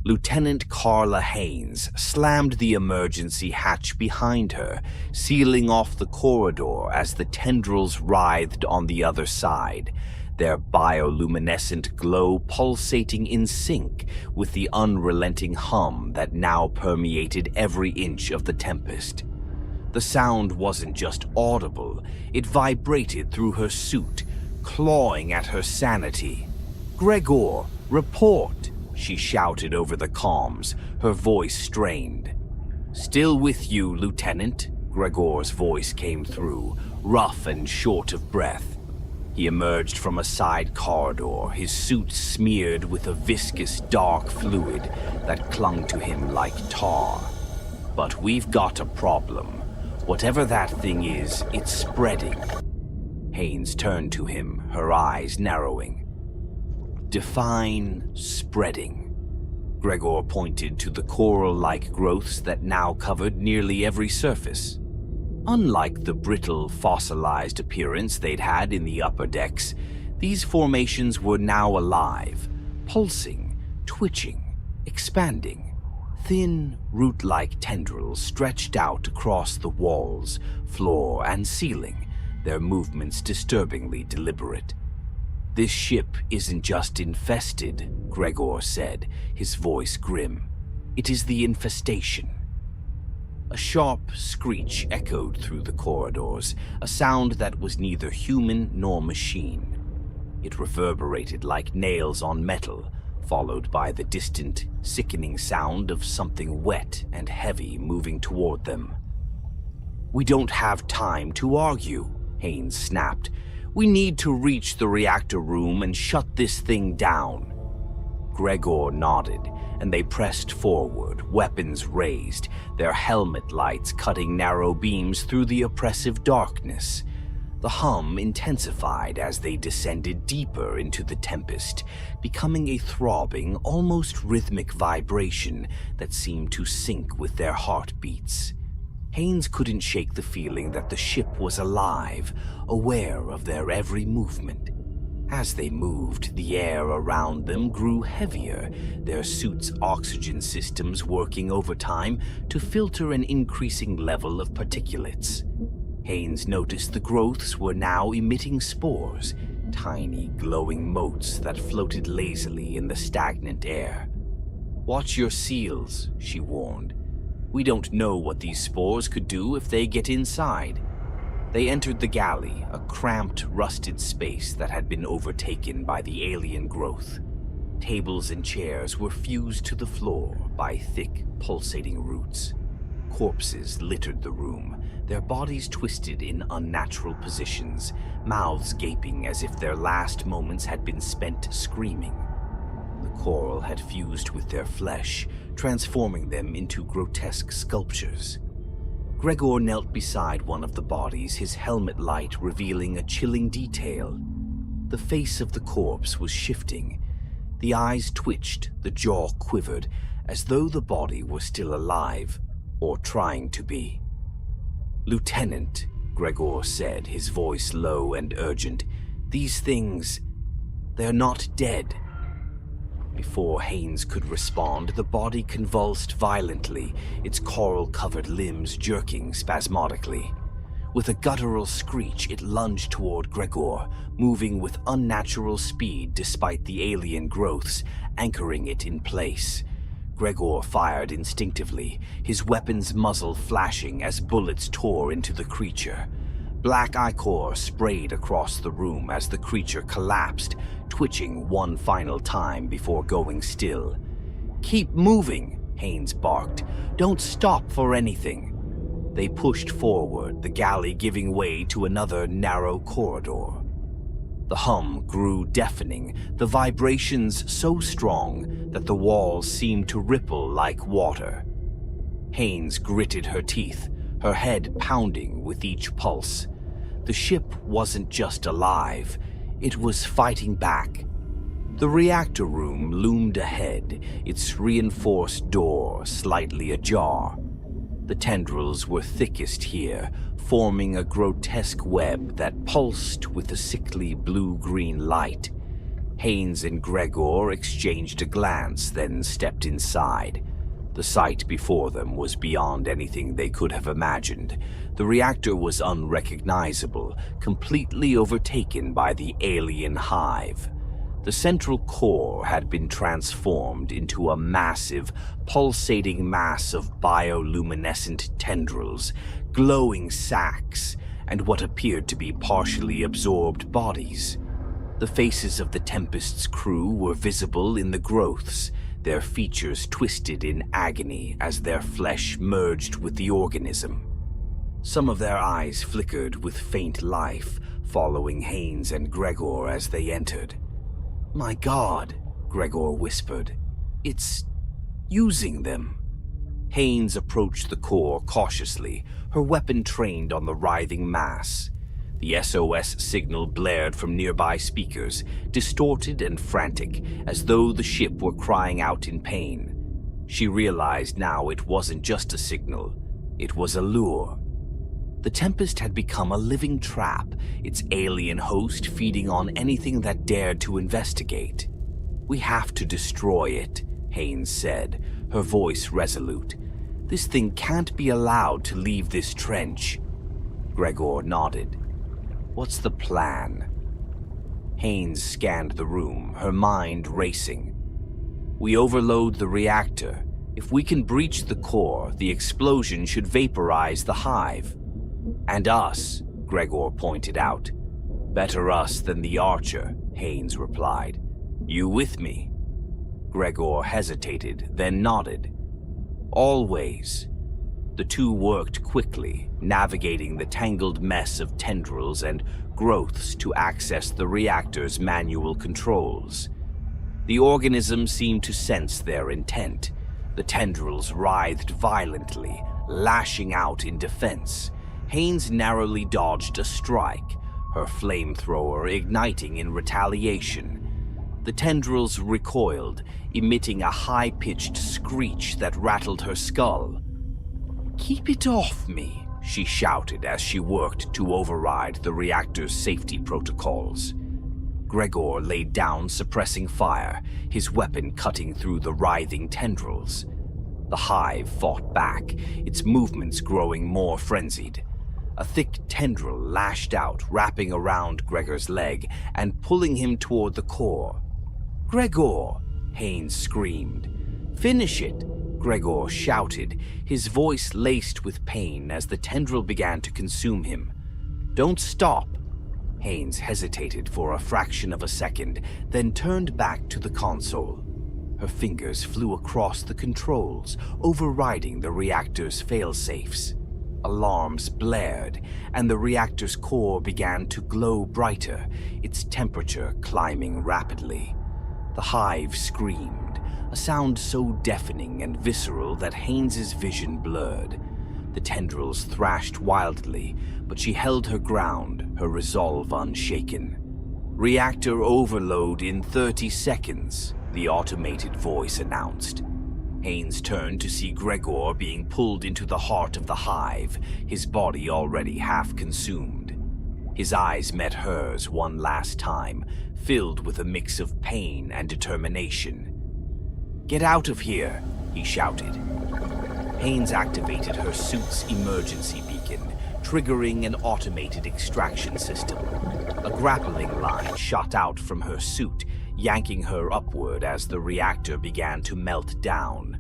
Lieutenant Carla Haynes slammed the emergency hatch behind her, sealing off the corridor as the tendrils writhed on the other side, their bioluminescent glow pulsating in sync with the unrelenting hum that now permeated every inch of the Tempest. The sound wasn't just audible, it vibrated through her suit, clawing at her sanity. "Gregor, report!" she shouted over the comms, her voice strained. "Still with you, Lieutenant," Gregor's voice came through, rough and short of breath. He emerged from a side corridor, his suit smeared with a viscous, dark fluid that clung to him like tar. "But we've got a problem. Whatever that thing is, it's spreading." Haynes turned to him, her eyes narrowing. "Define spreading." Gregor pointed to the coral-like growths that now covered nearly every surface. Unlike the brittle, fossilized appearance they'd had in the upper decks, these formations were now alive, pulsing, twitching, expanding. Thin, root-like tendrils stretched out across the walls, floor, and ceiling, their movements disturbingly deliberate. "This ship isn't just infested," Gregor said, his voice grim. "It is the infestation." A sharp screech echoed through the corridors, a sound that was neither human nor machine. It reverberated like nails on metal, followed by the distant, sickening sound of something wet and heavy moving toward them. "We don't have time to argue," Haynes snapped. "We need to reach the reactor room and shut this thing down." Gregor nodded, and they pressed forward, weapons raised, their helmet lights cutting narrow beams through the oppressive darkness. The hum intensified as they descended deeper into the Tempest, becoming a throbbing, almost rhythmic vibration that seemed to sync with their heartbeats. Haynes couldn't shake the feeling that the ship was alive, aware of their every movement. As they moved, the air around them grew heavier, their suits' oxygen systems working overtime to filter an increasing level of particulates. Haynes noticed the growths were now emitting spores, tiny glowing motes that floated lazily in the stagnant air. "Watch your seals," she warned. "We don't know what these spores could do if they get inside." They entered the galley, a cramped, rusted space that had been overtaken by the alien growth. Tables and chairs were fused to the floor by thick, pulsating roots. Corpses littered the room, their bodies twisted in unnatural positions, mouths gaping as if their last moments had been spent screaming. The coral had fused with their flesh, transforming them into grotesque sculptures. Gregor knelt beside one of the bodies, his helmet light revealing a chilling detail. The face of the corpse was shifting. The eyes twitched, the jaw quivered, as though the body were still alive, or trying to be. "Lieutenant," Gregor said, his voice low and urgent, "these things, they're not dead." Before Haynes could respond, the body convulsed violently, its coral-covered limbs jerking spasmodically. With a guttural screech, it lunged toward Gregor, moving with unnatural speed despite the alien growths, anchoring it in place. Gregor fired instinctively, his weapon's muzzle flashing as bullets tore into the creature. Black ichor sprayed across the room as the creature collapsed, twitching one final time before going still. "Keep moving," Haynes barked. "Don't stop for anything." They pushed forward, the galley giving way to another narrow corridor. The hum grew deafening, the vibrations so strong that the walls seemed to ripple like water. Haynes gritted her teeth, her head pounding with each pulse. The ship wasn't just alive, it was fighting back. The reactor room loomed ahead, its reinforced door slightly ajar. The tendrils were thickest here, forming a grotesque web that pulsed with a sickly blue-green light. Haynes and Gregor exchanged a glance, then stepped inside. The sight before them was beyond anything they could have imagined. The reactor was unrecognizable, completely overtaken by the alien Hive. The central core had been transformed into a massive, pulsating mass of bioluminescent tendrils, glowing sacs, and what appeared to be partially absorbed bodies. The faces of the Tempest's crew were visible in the growths, their features twisted in agony as their flesh merged with the organism. Some of their eyes flickered with faint life, following Haynes and Gregor as they entered. "My God," Gregor whispered. "It's using them." Haynes approached the core cautiously, her weapon trained on the writhing mass. The SOS signal blared from nearby speakers, distorted and frantic, as though the ship were crying out in pain. She realized now it wasn't just a signal, it was a lure. The Tempest had become a living trap, its alien host feeding on anything that dared to investigate. "We have to destroy it," Haynes said, her voice resolute. "This thing can't be allowed to leave this trench." Gregor nodded. "What's the plan?" Haynes scanned the room, her mind racing. "We overload the reactor. If we can breach the core, the explosion should vaporize the Hive. And us," Gregor pointed out. "Better us than the Archer," Haynes replied. "You with me?" Gregor hesitated, then nodded. "Always." The two worked quickly, navigating the tangled mess of tendrils and growths to access the reactor's manual controls. The organism seemed to sense their intent. The tendrils writhed violently, lashing out in defense. Haynes narrowly dodged a strike, her flamethrower igniting in retaliation. The tendrils recoiled, emitting a high-pitched screech that rattled her skull. "Keep it off me," she shouted as she worked to override the reactor's safety protocols. Gregor laid down, suppressing fire, his weapon cutting through the writhing tendrils. The Hive fought back, its movements growing more frenzied. A thick tendril lashed out, wrapping around Gregor's leg and pulling him toward the core. "Gregor!" Haynes screamed. "Finish it!" Gregor shouted, his voice laced with pain as the tendril began to consume him. "Don't stop!" Haynes hesitated for a fraction of a second, then turned back to the console. Her fingers flew across the controls, overriding the reactor's failsafes. Alarms blared, and the reactor's core began to glow brighter, its temperature climbing rapidly. The Hive screamed, a sound so deafening and visceral that Haynes's vision blurred. The tendrils thrashed wildly, but she held her ground, her resolve unshaken. "Reactor overload in 30 seconds, the automated voice announced. Haynes turned to see Gregor being pulled into the heart of the Hive, his body already half consumed. His eyes met hers one last time, filled with a mix of pain and determination. "Get out of here," he shouted. Haynes activated her suit's emergency beacon, triggering an automated extraction system. A grappling line shot out from her suit, yanking her upward as the reactor began to melt down.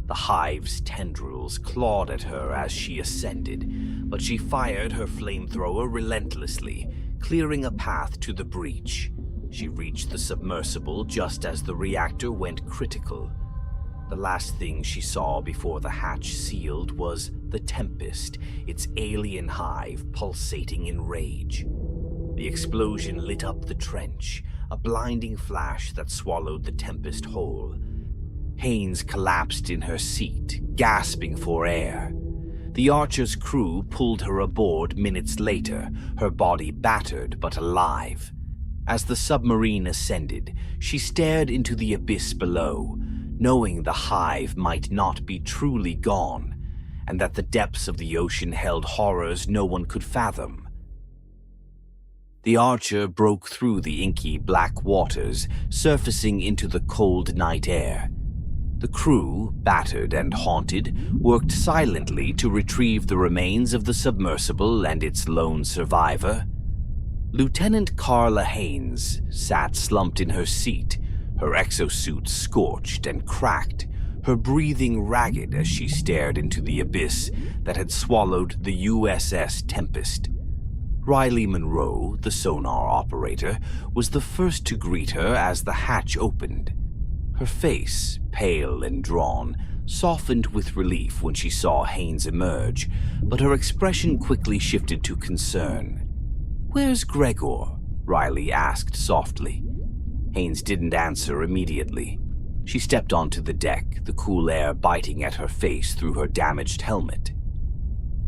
The Hive's tendrils clawed at her as she ascended, but she fired her flamethrower relentlessly, clearing a path to the breach. She reached the submersible just as the reactor went critical. The last thing she saw before the hatch sealed was the Tempest, its alien Hive pulsating in rage. The explosion lit up the trench, a blinding flash that swallowed the Tempest whole. Haynes collapsed in her seat, gasping for air. The Archer's crew pulled her aboard minutes later, her body battered but alive. As the submarine ascended, she stared into the abyss below, knowing the Hive might not be truly gone, and that the depths of the ocean held horrors no one could fathom. The Archer broke through the inky black waters, surfacing into the cold night air. The crew, battered and haunted, worked silently to retrieve the remains of the submersible and its lone survivor. Lieutenant Carla Haynes sat slumped in her seat, her exosuit scorched and cracked, her breathing ragged as she stared into the abyss that had swallowed the USS Tempest. Riley Monroe, the sonar operator, was the first to greet her as the hatch opened. Her face, pale and drawn, softened with relief when she saw Haynes emerge, but her expression quickly shifted to concern. "Where's Gregor?" Riley asked softly. Haynes didn't answer immediately. She stepped onto the deck, the cool air biting at her face through her damaged helmet.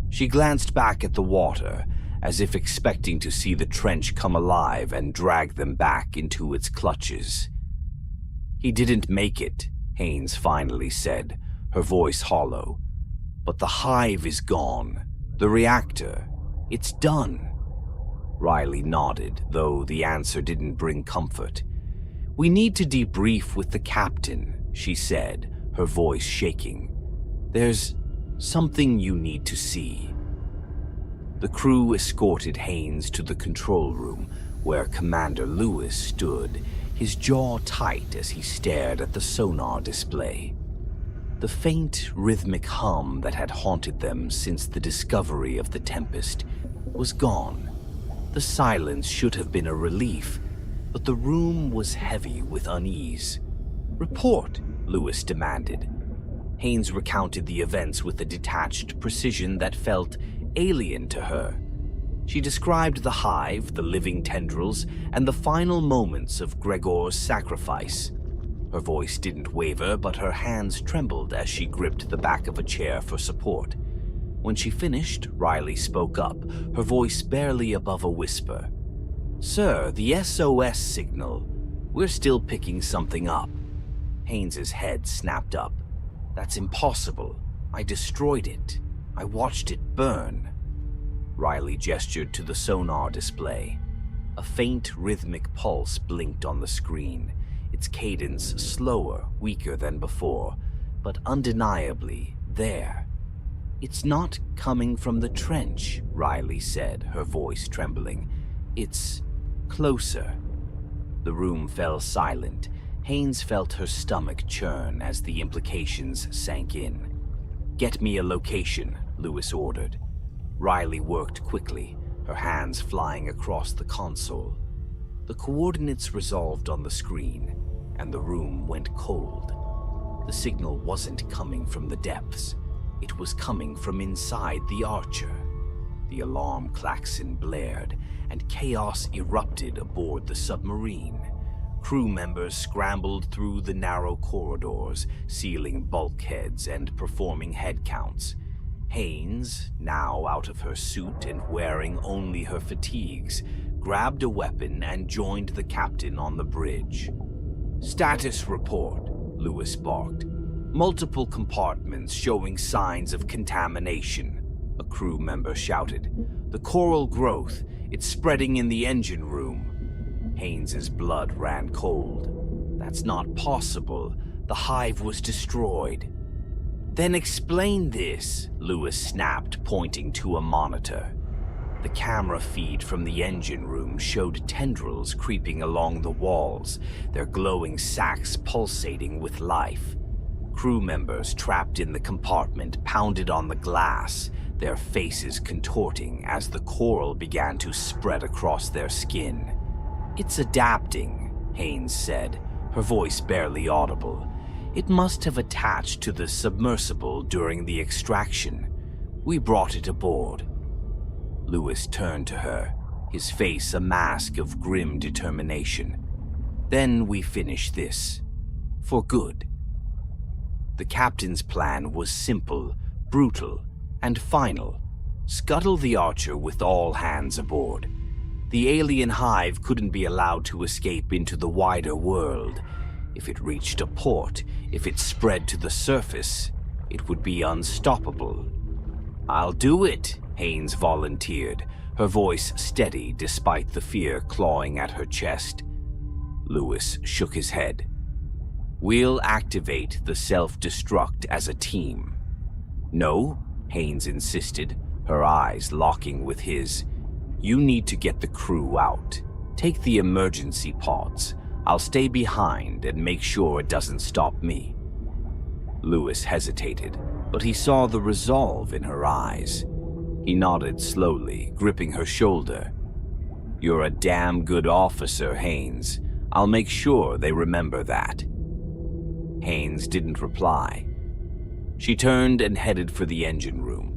She glanced back at the water, as if expecting to see the trench come alive and drag them back into its clutches. "He didn't make it," Haynes finally said, her voice hollow. "But the Hive is gone. The reactor. It's done." Riley nodded, though the answer didn't bring comfort. "We need to debrief with the captain," she said, her voice shaking. "There's something you need to see." The crew escorted Haynes to the control room, where Commander Lewis stood, his jaw tight as he stared at the sonar display. The faint, rhythmic hum that had haunted them since the discovery of the Tempest was gone. The silence should have been a relief, but the room was heavy with unease. "Report," Lewis demanded. Haynes recounted the events with a detached precision that felt alien to her. She described the Hive, the living tendrils, and the final moments of Gregor's sacrifice. Her voice didn't waver, but her hands trembled as she gripped the back of a chair for support. When she finished, Riley spoke up, her voice barely above a whisper. "Sir, the SOS signal. We're still picking something up." Haynes's head snapped up. "That's impossible. I destroyed it. I watched it burn." Riley gestured to the sonar display. A faint, rhythmic pulse blinked on the screen, its cadence slower, weaker than before, but undeniably there. "It's not coming from the trench," Riley said, her voice trembling. "It's closer." The room fell silent. Haynes felt her stomach churn as the implications sank in. "Get me a location," Lewis ordered. Riley worked quickly, her hands flying across the console. The coordinates resolved on the screen, and the room went cold. The signal wasn't coming from the depths. It was coming from inside the Archer. The alarm klaxon blared, and chaos erupted aboard the submarine. Crew members scrambled through the narrow corridors, sealing bulkheads and performing head counts. Haynes, now out of her suit and wearing only her fatigues, grabbed a weapon and joined the captain on the bridge. "Status report," Lewis barked. "Multiple compartments showing signs of contamination," a crew member shouted. "The coral growth, it's spreading in the engine room." Haynes's blood ran cold. "That's not possible. The Hive was destroyed." "Then explain this," Lewis snapped, pointing to a monitor. The camera feed from the engine room showed tendrils creeping along the walls, their glowing sacs pulsating with life. Crew members trapped in the compartment pounded on the glass, their faces contorting as the coral began to spread across their skin. "It's adapting," Haynes said, her voice barely audible. "It must have attached to the submersible during the extraction. We brought it aboard." Lewis turned to her, his face a mask of grim determination. "Then we finish this. For good." The captain's plan was simple, brutal, and final. Scuttle the Archer with all hands aboard. The alien Hive couldn't be allowed to escape into the wider world. If it reached a port, if it spread to the surface, it would be unstoppable. "I'll do it," Haynes volunteered, her voice steady despite the fear clawing at her chest. Lewis shook his head. "We'll activate the self-destruct as a team." "No," Haynes insisted, her eyes locking with his. "You need to get the crew out. Take the emergency pods. I'll stay behind and make sure it doesn't stop me." Lewis hesitated, but he saw the resolve in her eyes. He nodded slowly, gripping her shoulder. "You're a damn good officer, Haynes. I'll make sure they remember that." Haynes didn't reply. She turned and headed for the engine room.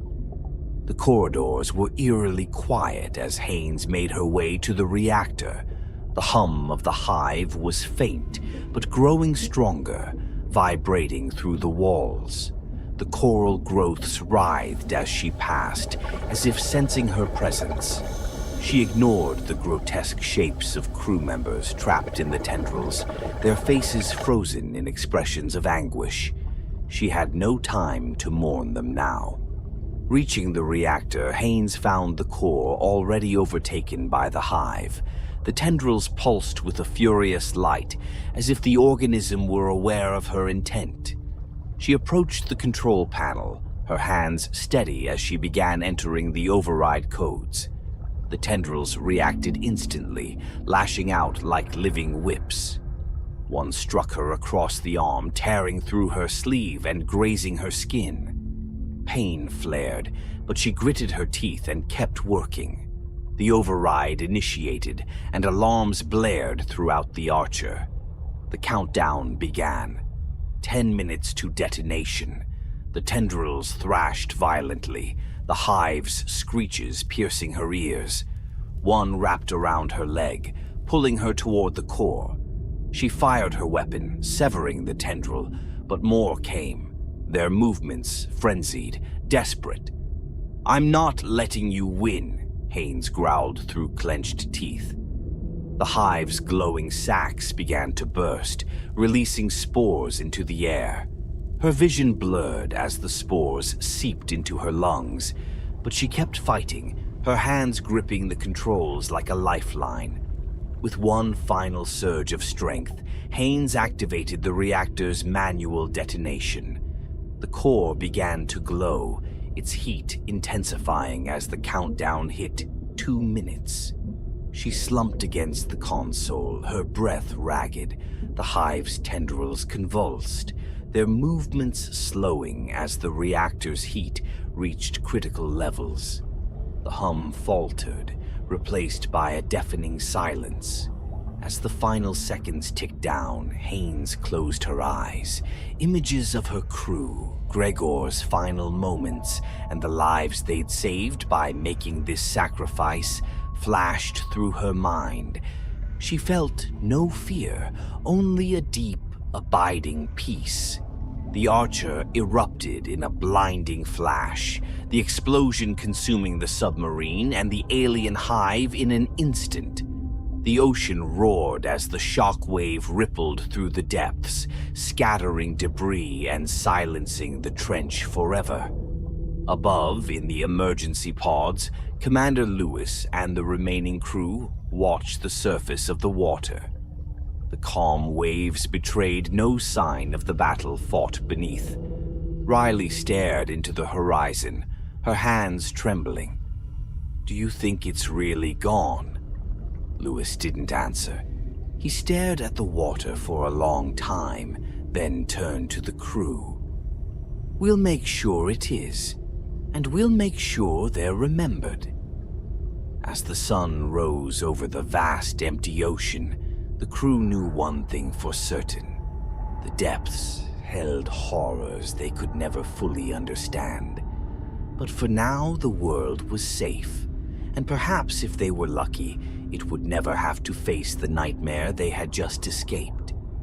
The corridors were eerily quiet as Haynes made her way to the reactor. The hum of the Hive was faint, but growing stronger, vibrating through the walls. The coral growths writhed as she passed, as if sensing her presence. She ignored the grotesque shapes of crew members trapped in the tendrils, their faces frozen in expressions of anguish. She had no time to mourn them now. Reaching the reactor, Haynes found the core already overtaken by the Hive. The tendrils pulsed with a furious light, as if the organism were aware of her intent. She approached the control panel, her hands steady as she began entering the override codes. The tendrils reacted instantly, lashing out like living whips. One struck her across the arm, tearing through her sleeve and grazing her skin. Pain flared, but she gritted her teeth and kept working. The override initiated, and alarms blared throughout the Archer. The countdown began. 10 minutes to detonation. The tendrils thrashed violently, the Hive's screeches piercing her ears. One wrapped around her leg, pulling her toward the core. She fired her weapon, severing the tendril, but more came, their movements frenzied, desperate. "I'm not letting you win," Haynes growled through clenched teeth. The Hive's glowing sacs began to burst, releasing spores into the air. Her vision blurred as the spores seeped into her lungs, but she kept fighting, her hands gripping the controls like a lifeline. With one final surge of strength, Haynes activated the reactor's manual detonation. The core began to glow, its heat intensifying as the countdown hit 2 minutes. She slumped against the console, her breath ragged, the Hive's tendrils convulsed, their movements slowing as the reactor's heat reached critical levels. The hum faltered, replaced by a deafening silence. As the final seconds ticked down, Haynes closed her eyes. Images of her crew, Gregor's final moments, and the lives they'd saved by making this sacrifice flashed through her mind. She felt no fear, only a deep, abiding peace. The Archer erupted in a blinding flash, the explosion consuming the submarine and the alien Hive in an instant. The ocean roared as the shock wave rippled through the depths, scattering debris and silencing the trench forever. Above, in the emergency pods, Commander Lewis and the remaining crew watched the surface of the water. The calm waves betrayed no sign of the battle fought beneath. Riley stared into the horizon, her hands trembling. "Do you think it's really gone?" Lewis didn't answer. He stared at the water for a long time, then turned to the crew. "We'll make sure it is, and we'll make sure they're remembered." As the sun rose over the vast empty ocean, the crew knew one thing for certain. The depths held horrors they could never fully understand. But for now, the world was safe, and perhaps if they were lucky, it would never have to face the nightmare they had just escaped.